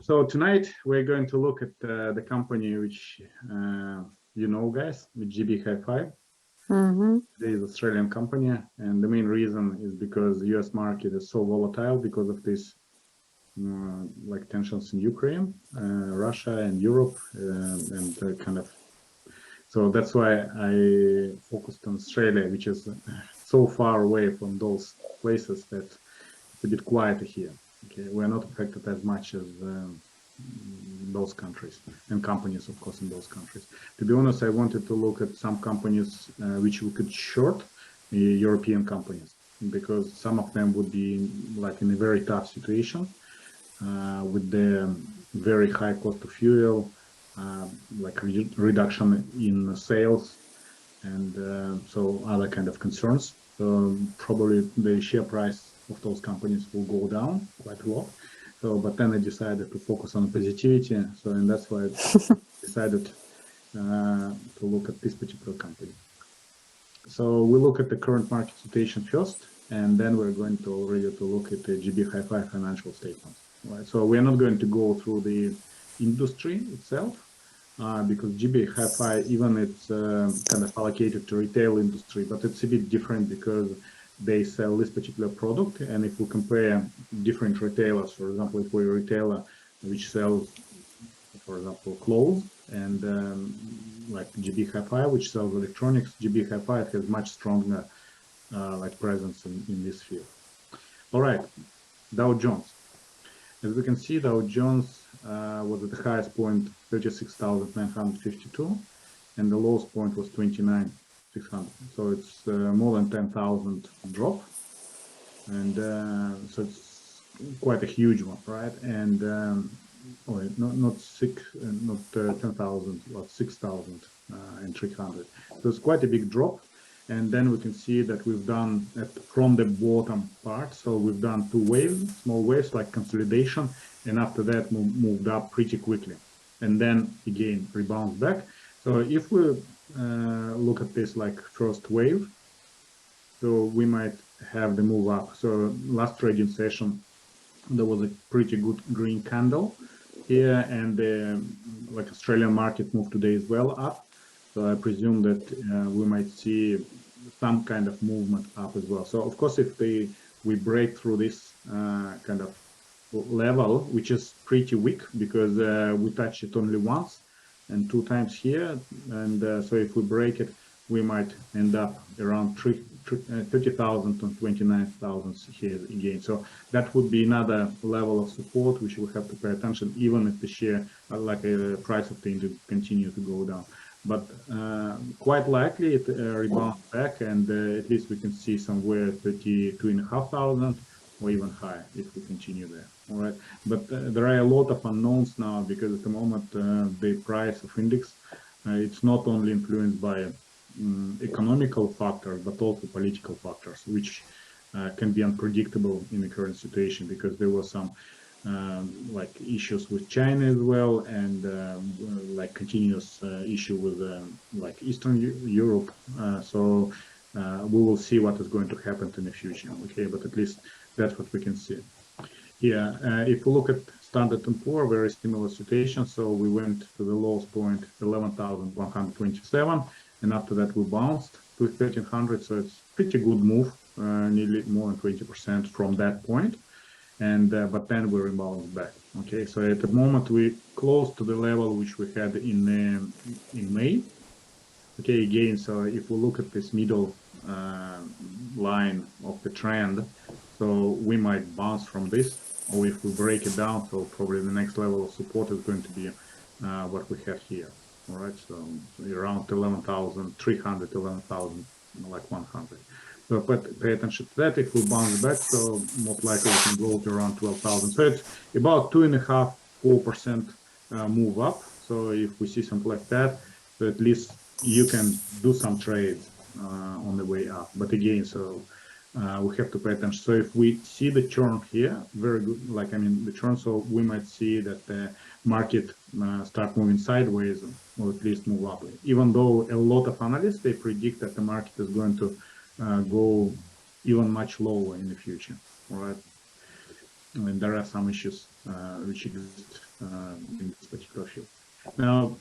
So tonight we're going to look at the company which you know, guys, with GB Hi-Fi. It is Australian company, and the main reason is because the US market is so volatile because of this like tensions in Ukraine, Russia and Europe, and kind of. So that's why I focused on Australia, which is so far away from those places that it's a bit quieter here. Okay, we're not affected as much as those countries and companies, of course, in those countries. To be honest, I wanted to look at some companies which we could short, European companies, because some of them would be like in a very tough situation with the very high cost of fuel, like reduction in sales, and so other kind of concerns. So probably the share price of those companies will go down quite a lot. So, but then I decided to focus on positivity. So, and that's why I decided to look at this particular company. So we look at the current market situation first, and then we're going to already to look at the GB Hi-Fi financial statements. Right. So we are not going to go through the industry itself, because GB Hi-Fi, even it's kind of allocated to retail industry, but it's a bit different because they sell this particular product. And if we compare different retailers, for example, if we're a retailer which sells, for example, clothes, and like GB Hi-Fi, which sells electronics, GB Hi-Fi has much stronger like presence in this field. All right, Dow Jones. As we can see, Dow Jones was at the highest point 36,952, and the lowest point was 29,600. So it's more than 10,000 drop, and so it's quite a huge one, right? And not 10,000, but 6,300. So it's quite a big drop. And then we can see that we've done from the bottom part. So we've done two waves, small waves like consolidation, and after that moved up pretty quickly, and then again rebound back. So if we look at this like first wave, so we might have the move up. So last trading session, there was a pretty good green candle here, and the like Australian market moved today as well up. So I presume that we might see some kind of movement up as well. So of course, if we break through this kind of level, which is pretty weak because we touched it only once and two times here, and so if we break it, we might end up around 30,000 and 29,000 here again. So that would be another level of support which we have to pay attention, even if the share, like a price of the index, continue to go down. But quite likely it rebounds back, and at least we can see somewhere 32,500 or even higher if we continue there. All right, but there are a lot of unknowns now, because at the moment the price of index it's not only influenced by economical factors but also political factors, which can be unpredictable in the current situation, because there were some like issues with China as well, and like continuous issue with like Eastern Europe. So we will see what is going to happen in the future. Okay, but at least that's what we can see. Yeah, if we look at Standard & Poor's, very similar situation. So we went to the lowest point 11,127, and after that we bounced to 1,300. So it's pretty good move, nearly more than 20% from that point. And but then we rebound back. Okay, so at the moment we close to the level which we had in May. Okay, again, so if we look at this middle line of the trend, so we might bounce from this, or if we break it down, so probably the next level of support is going to be what we have here. All right, so around 11,300, 11,000, like 100. So pay attention to that. If we bounce back, so most likely we can go to around 12,000. So it's about 2.5–4% move up. So if we see something like that, so at least you can do some trades on the way up. But again, so we have to pay attention. So if we see the churn here, very good, like I mean the churn, so we might see that the market start moving sideways, or at least move up. Even though a lot of analysts, they predict that the market is going to go even much lower in the future. All right, I mean there are some issues which exist in this particular field. Now,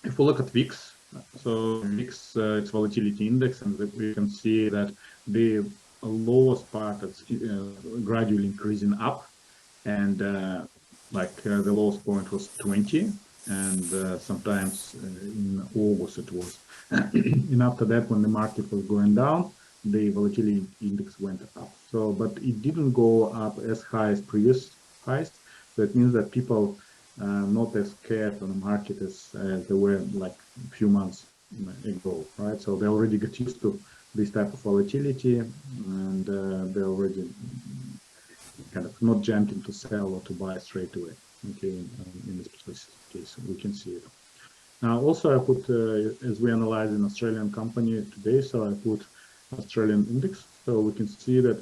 if we look at VIX, so VIX, it's volatility index, and we can see that the lowest part is gradually increasing up, and the lowest point was 20, and sometimes in August it was. And after that, when the market was going down, the volatility index went up. So, but it didn't go up as high as previous highs. So it means that people not as scared on the market as they were like a few months ago, right? So they already got used to this type of volatility, and they already kind of not jumping to sell or to buy straight away. Okay, in this specific case, we can see it. Now, also I put, as we analyze an Australian company today, so I put Australian index. So we can see that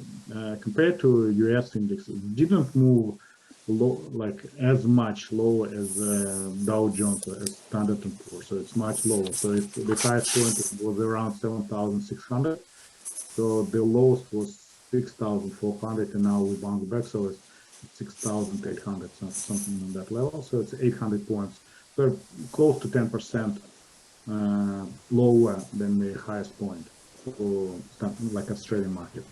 compared to US index, it didn't move low, like as much lower as Dow Jones or as Standard & Poor's. So it's much lower. So the highest point was around 7,600. So the lowest was 6,400, and now we bounced back. So it's 6,800, something on that level. So it's 800 points. So close to 10% lower than the highest point for like Australian market.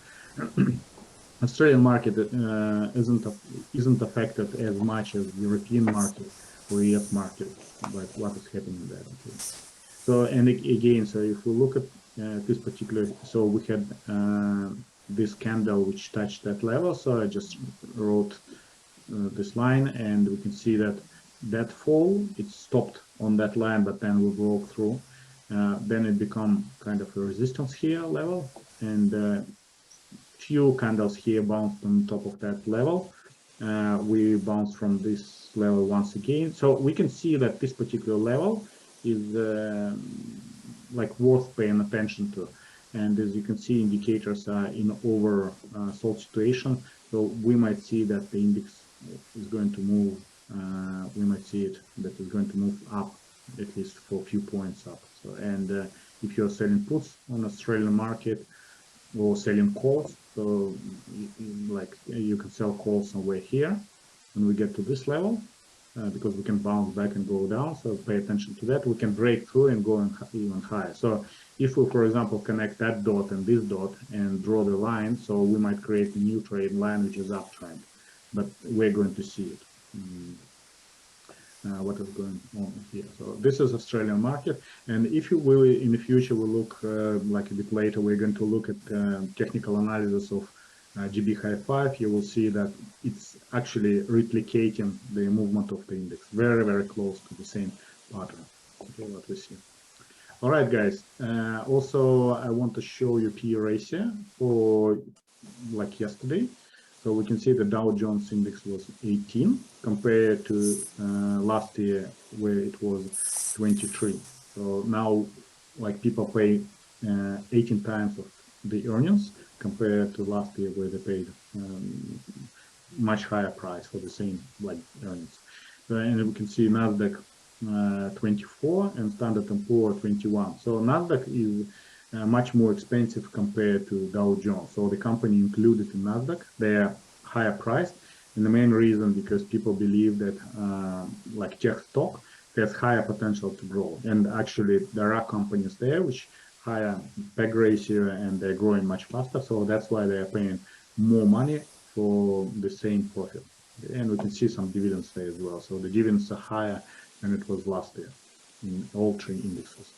Australian market isn't affected as much as European market or US market, but what is happening there. Okay. So, and again, so if we look at this particular, so we had this candle which touched that level. So I just wrote this line, and we can see that that fall, it stopped on that line, but then we broke through. Then it become kind of a resistance here level, and few candles here bounced on top of that level. We bounced from this level once again. So we can see that this particular level is like worth paying attention to. And as you can see, indicators are in oversold situation. So we might see that the index is going to move. We might see it that it's going to move up, at least for a few points up. So, and if you're selling puts on Australian market or selling calls, so like you can sell calls somewhere here when we get to this level, because we can bounce back and go down. So pay attention to that. We can break through and go even higher. So if we, for example, connect that dot and this dot and draw the line, so we might create a new trade line which is uptrend, but we're going to see it. What is going on here. So this is Australian market, and if you will in the future we'll look like a bit later, we're going to look at technical analysis of GB High 5. You will see that it's actually replicating the movement of the index, very, very close to the same pattern. Okay, what we see. All right, guys. Also, I want to show you P/E ratio for like yesterday. So we can see the Dow Jones index was 18 compared to last year where it was 23. So now, like people pay 18 times of the earnings compared to last year where they paid much higher price for the same like earnings. And we can see Nasdaq 24 and Standard & Poor's 21. So Nasdaq is much more expensive compared to Dow Jones. So the company included in Nasdaq, they are higher priced, and the main reason because people believe that like tech stock has higher potential to grow, and actually there are companies there which higher PEG ratio and they're growing much faster. So that's why they are paying more money for the same profit. And we can see some dividends there as well. So the dividends are higher than it was last year in all three indexes.